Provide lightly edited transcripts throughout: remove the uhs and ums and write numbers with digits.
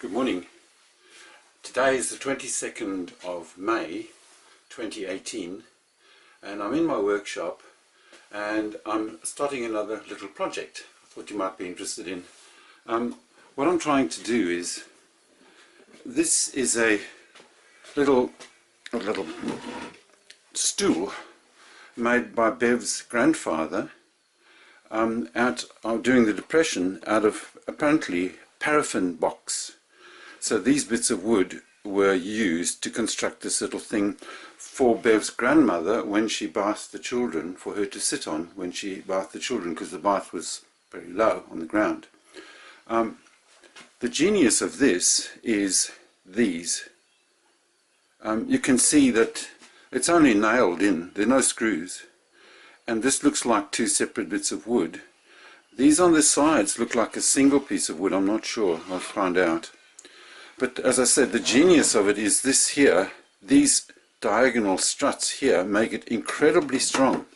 Good morning. Today is the 22nd of May 2018 and I'm in my workshop and I'm starting another little project I thought you might be interested in. What I'm trying to do is, this is a little stool made by Bev's grandfather out during the Depression out of apparently paraffin box. So these bits of wood were used to construct this little thing for Bev's grandmother when she bathed the children, for her to sit on when she bathed the children, because the bath was very low on the ground. The genius of this is these. You can see that it's only nailed in, there are no screws, and this looks like two separate bits of wood. These on the sides look like a single piece of wood. I'm not sure, I'll find out. But as I said, the genius of it is this here. These diagonal struts here make it incredibly strong,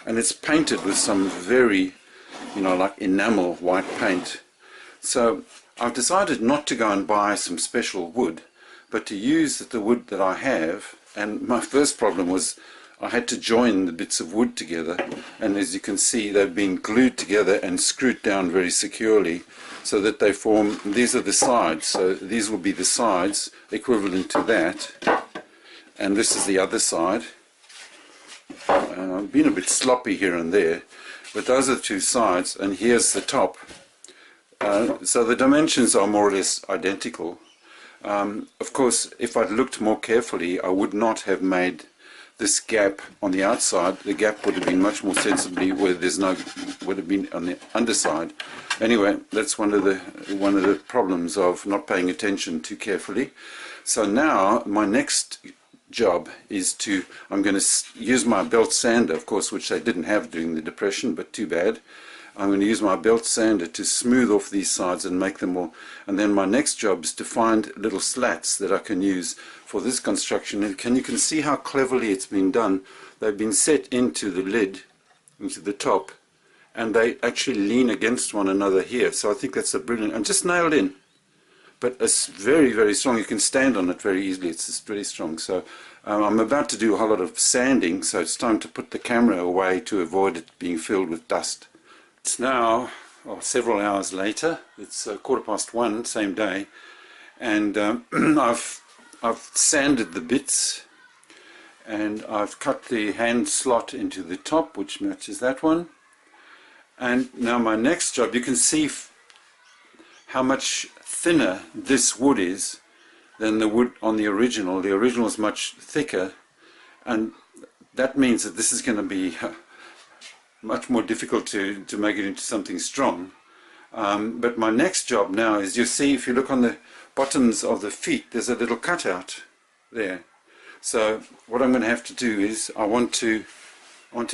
and it's painted with some very, like enamel white paint. So I've decided not to go and buy some special wood, but to use the wood that I have. And my first problem was I had to join the bits of wood together, and as you can see, they've been glued together and screwed down very securely so that they form, these are the sides, so these will be the sides equivalent to that, and this is the other side. I've been a bit sloppy here and there, but those are the two sides, and here's the top. So the dimensions are more or less identical. Of course, if I'd looked more carefully, I would not have made this gap on the outside. The gap would have been much more sensibly where there's no, would have been on the underside. Anyway, that's one of the problems of not paying attention too carefully. So now my next job is I'm going to use my belt sander, of course, which they didn't have during the Depression, but too bad. I'm going to use my belt sander to smooth off these sides and make them all. And then my next job is to find little slats that I can use for this construction. And you can see how cleverly it's been done. They've been set into the lid, into the top, and they actually lean against one another here. So I think that's a brilliant, and just nailed in. But it's very, very strong. You can stand on it very easily. It's just very strong. So I'm about to do a whole lot of sanding, so it's time to put the camera away to avoid it being filled with dust. It's now several hours later. It's 1:15, same day, and I've sanded the bits, and I've cut the hand slot into the top, which matches that one. And now my next job, you can see how much thinner this wood is than the wood on the original. The original is much thicker, and that means that this is going to be much more difficult to make it into something strong. But my next job now is, you see, if you look on the bottoms of the feet, there's a little cutout there. So what I'm going to have to do is I want to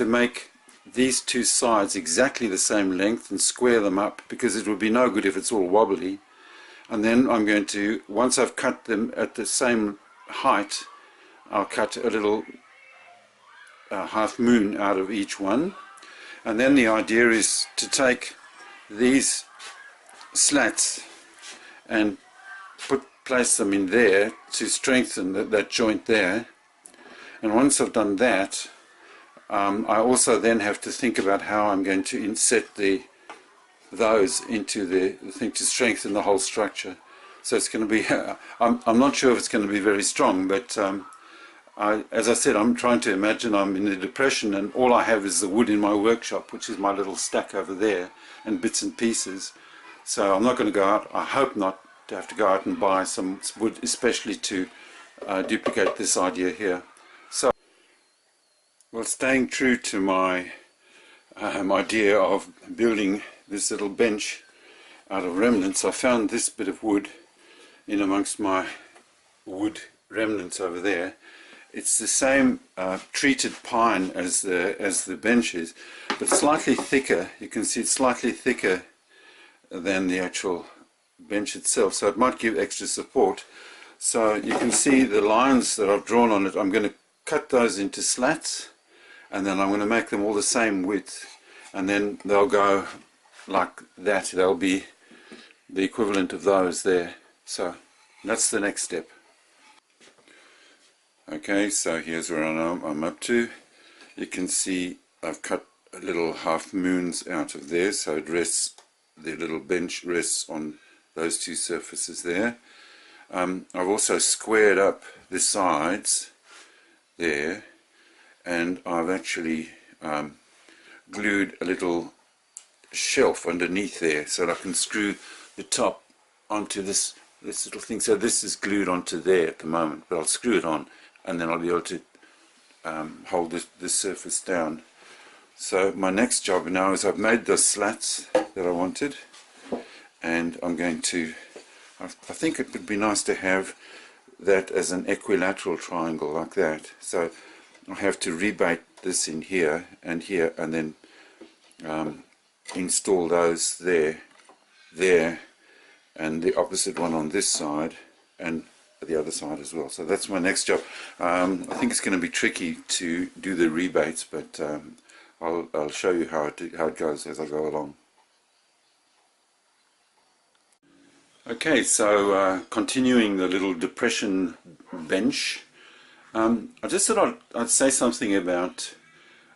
make these two sides exactly the same length and square them up, because it would be no good if it's all wobbly. And then I'm going to, once I've cut them at the same height, I'll cut a little half moon out of each one. And then the idea is to take these slats and place them in there to strengthen that joint there. And once I've done that, I also then have to think about how I'm going to inset those into the thing to strengthen the whole structure. So it's going to be, I'm not sure if it's going to be very strong, but as I said, I'm trying to imagine I'm in the Depression and all I have is the wood in my workshop, which is my little stack over there, and bits and pieces. So I'm not going to go out, I hope not to have to go out and buy some wood, especially to duplicate this idea here. So, well, staying true to my idea of building this little bench out of remnants, I found this bit of wood in amongst my wood remnants over there. It's the same treated pine as the bench is, but slightly thicker. You can see it's slightly thicker than the actual bench itself, so it might give extra support. So you can see the lines that I've drawn on it. I'm going to cut those into slats, and then I'm going to make them all the same width, and then they'll go like that. They'll be the equivalent of those there. So that's the next step. Okay, so here's where I'm up to. You can see I've cut a little half moons out of there, so it rests, the little bench rests on those two surfaces there. I've also squared up the sides there, and I've actually glued a little shelf underneath there so that I can screw the top onto this little thing. So this is glued onto there at the moment, but I'll screw it on and then I'll be able to hold this surface down. So my next job now is I've made the slats that I wanted, and I'm going to, I think it would be nice to have that as an equilateral triangle like that. So I have to rebate this in here, and then install those there, and the opposite one on this side, and the other side as well. So that's my next job. I think it's going to be tricky to do the rebates, but I'll show you how it goes as I go along. Okay, so continuing the little depression bench, I just thought I'd say something about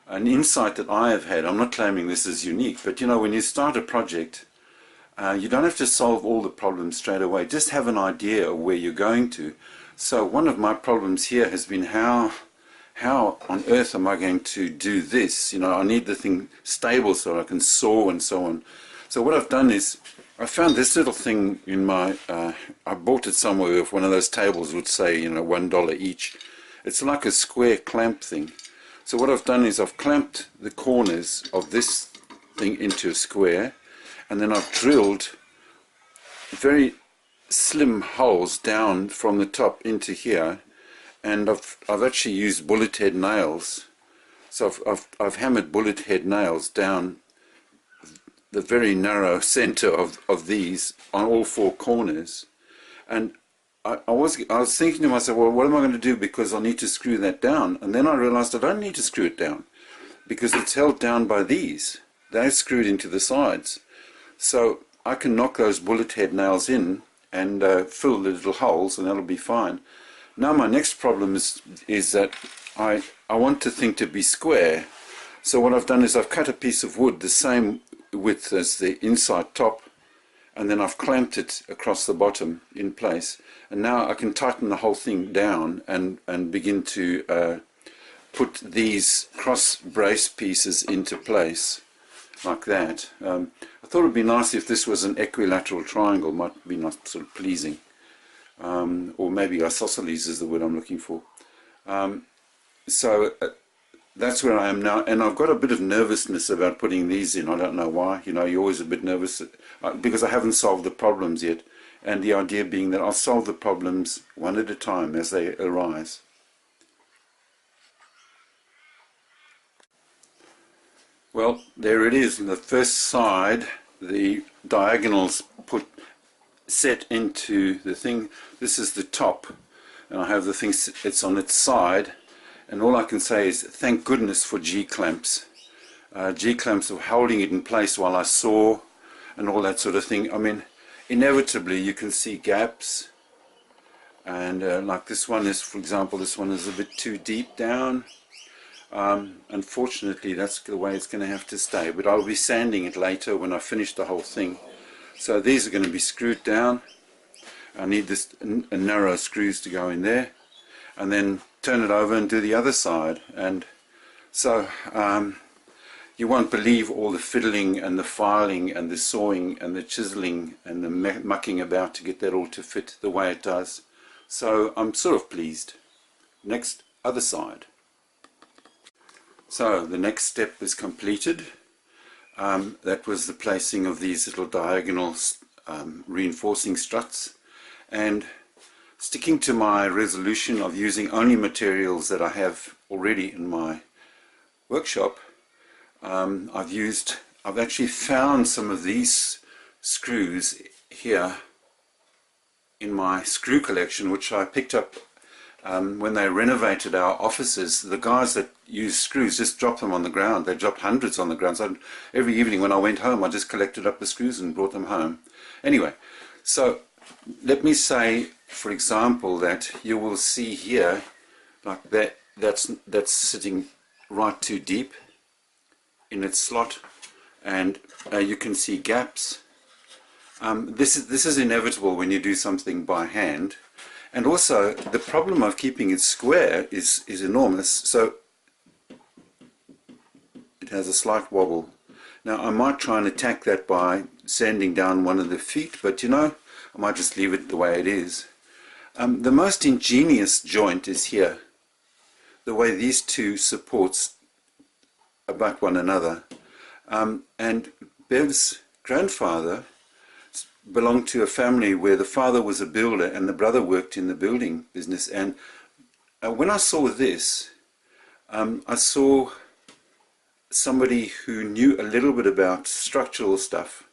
an insight that I have had. I'm not claiming this is unique, but you know, when you start a project, you don't have to solve all the problems straight away. Just have an idea of where you're going to. So one of my problems here has been how on earth am I going to do this? You know, I need the thing stable so I can saw and so on. So what I've done is I found this little thing in my, I bought it somewhere with one of those tables would say, you know, $1 each. It's like a square clamp thing. So what I've done is I've clamped the corners of this thing into a square, and then I've drilled very slim holes down from the top into here, and I've actually used bullet head nails. So I've hammered bullet head nails down the very narrow center of these on all four corners, and I was thinking to myself, well, what am I going to do, because I need to screw that down. And then I realized I don't need to screw it down because it's held down by these. They're screwed into the sides. So I can knock those bullet head nails in and fill the little holes, and that'll be fine. Now my next problem is that I want the thing to be square. So what I've done is I've cut a piece of wood the same width as the inside top, and then I've clamped it across the bottom in place. And now I can tighten the whole thing down and begin to put these cross brace pieces into place like that. I thought it would be nice if this was an equilateral triangle. Might be nice, sort of pleasing. Or maybe isosceles is the word I'm looking for. So that's where I am now, and I've got a bit of nervousness about putting these in. I don't know why. You know, you're always a bit nervous because I haven't solved the problems yet, and the idea being that I'll solve the problems one at a time as they arise. Well, there it is. On the first side, the diagonals set into the thing. This is the top, and I have the thing, it's on its side. And all I can say is thank goodness for G-clamps. G-clamps of holding it in place while I saw and all that sort of thing. I mean, inevitably you can see gaps. And like this one is, for example, this one is a bit too deep down. Unfortunately, that's the way it's going to have to stay. But I'll be sanding it later when I finish the whole thing. So these are going to be screwed down. I need this narrow screws to go in there. And then turn it over and do the other side. And so you won't believe all the fiddling and the filing and the sawing and the chiseling and the mucking about to get that all to fit the way it does. So I'm sort of pleased. Next, other side. So the next step is completed. That was the placing of these little diagonal reinforcing struts, and sticking to my resolution of using only materials that I have already in my workshop, I've actually found some of these screws here in my screw collection, which I picked up when they renovated our offices. The guys that use screws just drop them on the ground. They dropped hundreds on the ground. So every evening when I went home, I just collected up the screws and brought them home. Anyway, so let me say, for example, that you will see here, like that's sitting right too deep in its slot, and you can see gaps. This is inevitable when you do something by hand, and also the problem of keeping it square is enormous. So it has a slight wobble. Now I might try and attack that by sanding down one of the feet, but you know, I might just leave it the way it is. The most ingenious joint is here, the way these two supports abut one another. And Bev's grandfather belonged to a family where the father was a builder and the brother worked in the building business. And when I saw this, I saw somebody who knew a little bit about structural stuff.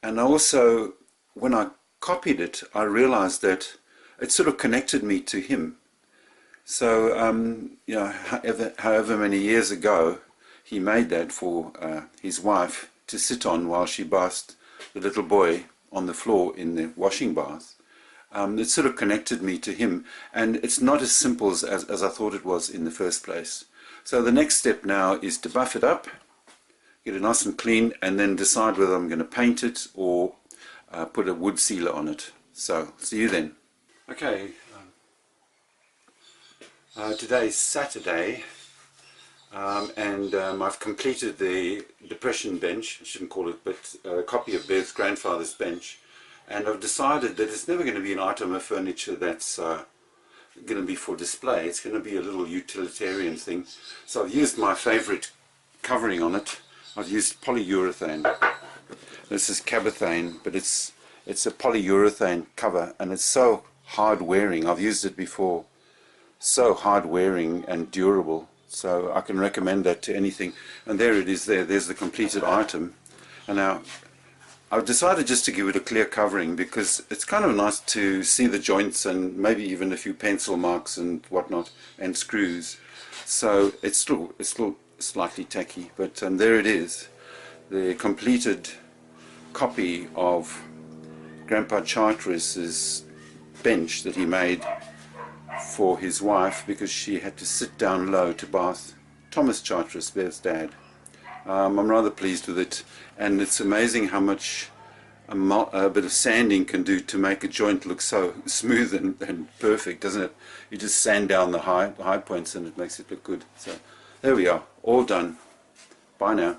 And also, when I copied it, I realized that it sort of connected me to him. So, you know, however many years ago, he made that for his wife to sit on while she bathed the little boy on the floor in the washing bath. It sort of connected me to him, and it's not as simple as I thought it was in the first place. So the next step now is to buff it up, get it nice and clean, and then decide whether I'm going to paint it or put a wood sealer on it. So, see you then. Okay, today's Saturday, and I've completed the depression bench. I shouldn't call it, but a copy of Bev's grandfather's bench, and I've decided that it's never going to be an item of furniture that's going to be for display. It's going to be a little utilitarian thing. So I've used my favorite covering on it. I've used polyurethane. This is cabothane, but it's a polyurethane cover, and it's so hard wearing. I've used it before. So hard wearing and durable. So I can recommend that to anything. And there it is there. There's the completed item. And now I've decided just to give it a clear covering because it's kind of nice to see the joints and maybe even a few pencil marks and whatnot and screws. So it's still slightly tacky, but there it is, the completed copy of Grandpa Chateris's bench that he made for his wife because she had to sit down low to bath Thomas Chateris, Bev's dad. I'm rather pleased with it, and it's amazing how much a bit of sanding can do to make a joint look so smooth and perfect, doesn't it? You just sand down the high points and it makes it look good. So there we are, all done. Bye now.